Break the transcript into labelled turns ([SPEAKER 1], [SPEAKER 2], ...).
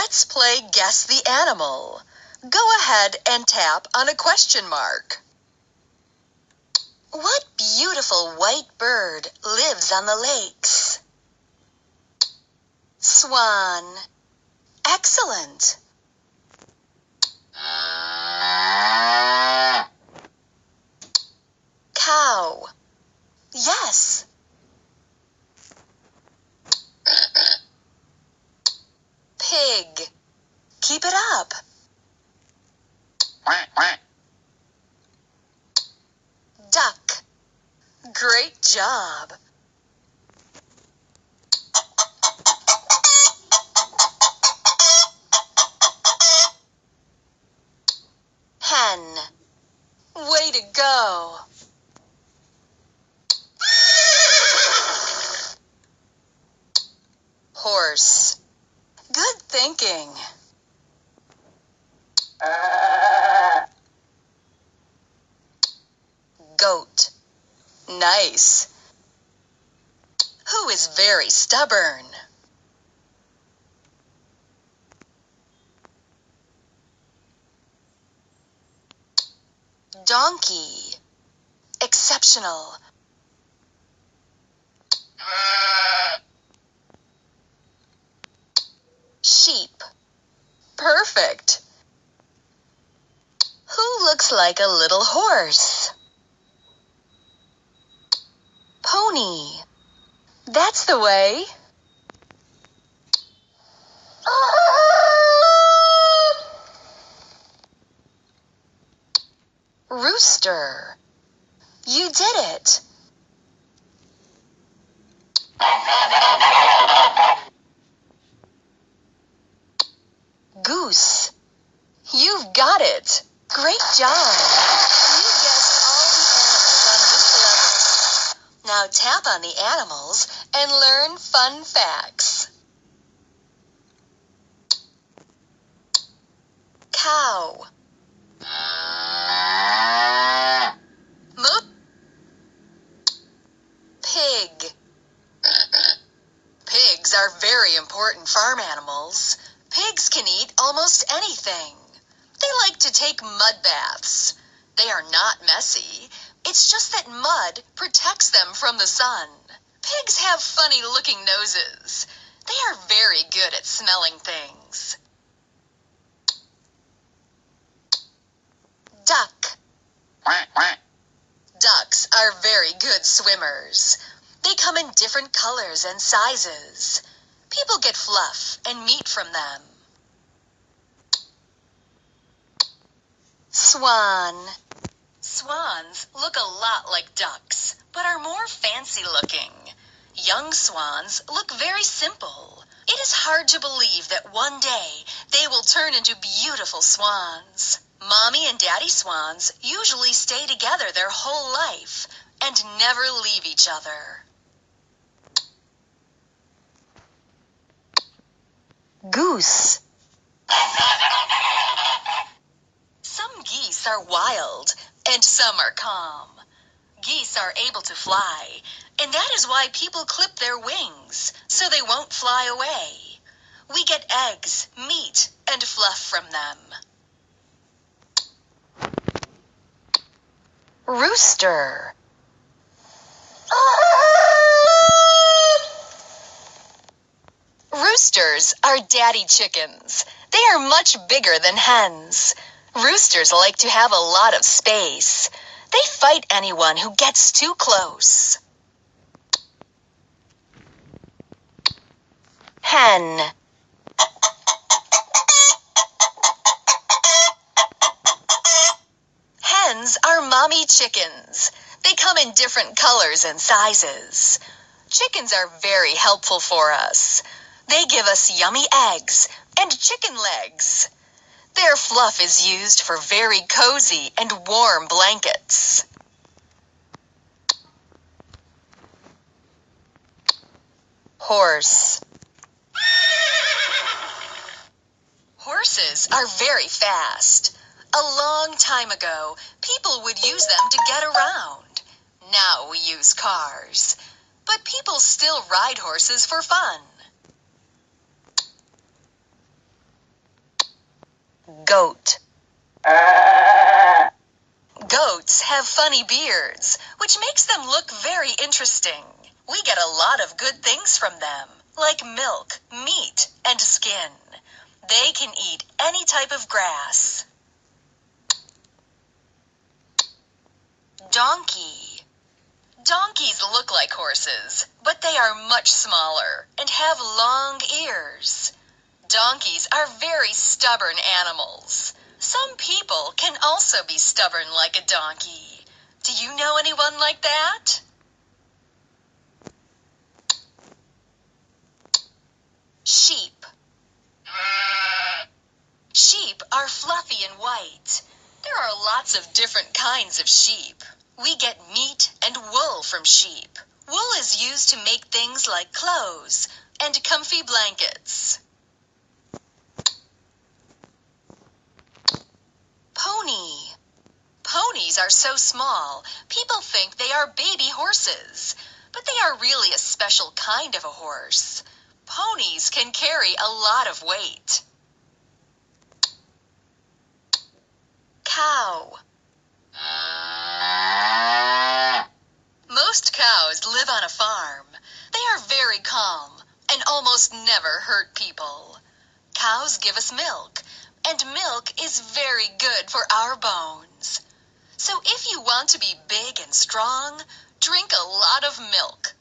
[SPEAKER 1] Let's play Guess the Animal. Go ahead and tap on a question mark. What beautiful white bird lives on the lakes? Swan. Excellent. Cow. Yes. Pig. Keep it up. Duck. Great job. Hen. Way to go. Horse. Good thinking. Goat. Nice. Who is very stubborn? Donkey. Exceptional. Sheep. Perfect. Who looks like a little horse? Pony. That's the way. Rooster. You did it. Goose. You've got it. Great job. You guessed all the animals on this level. Now tap on the animals and learn fun facts. Cow. Pig. Pigs are very important farm animals. Pigs can eat almost anything. They like to take mud baths. They are not messy. It's just that mud protects them from the sun. Pigs have funny-looking noses. They are very good at smelling things. Duck. Ducks are very good swimmers. They come in different colors and sizes. People get fluff and meat from them. Swan. Swans look a lot like ducks, but are more fancy-looking. Young swans look very simple. It is hard to believe that one day they will turn into beautiful swans. Mommy and Daddy swans usually stay together their whole life and never leave each other. Goose. Some geese are wild and some are calm. Geese are able to fly, and that is why people clip their wings so they won't fly away. We get eggs, meat, and fluff from them. Rooster. Roosters are daddy chickens. They are much bigger than hens. Roosters like to have a lot of space. They fight anyone who gets too close. Hen. Hens are mommy chickens. They come in different colors and sizes. Chickens are very helpful for us. They give us yummy eggs and chicken legs. Their fluff is used for very cozy and warm blankets. Horse. Horses are very fast. A long time ago, people would use them to get around. Now we use cars. But people still ride horses for fun. goat. Goats have funny beards, which makes them look very interesting. We get a lot of good things from them, like milk, meat, and skin. They can eat any type of grass. Donkey. Donkeys look like horses, but they are much smaller and have long ears. Donkeys are very stubborn animals. Some people can also be stubborn like a donkey. Do you know anyone like that? Sheep. Sheep are fluffy and white. There are lots of different kinds of sheep. We get meat and wool from sheep. Wool is used to make things like clothes and comfy blankets. Pony. Ponies are so small, people think they are baby horses, but they are really a special kind of a horse. Ponies can carry a lot of weight. Cow. Most cows live on a farm. They are very calm and almost never hurt people. Cows give us milk, and milk is very good for our bones. So if you want to be big and strong, drink a lot of milk.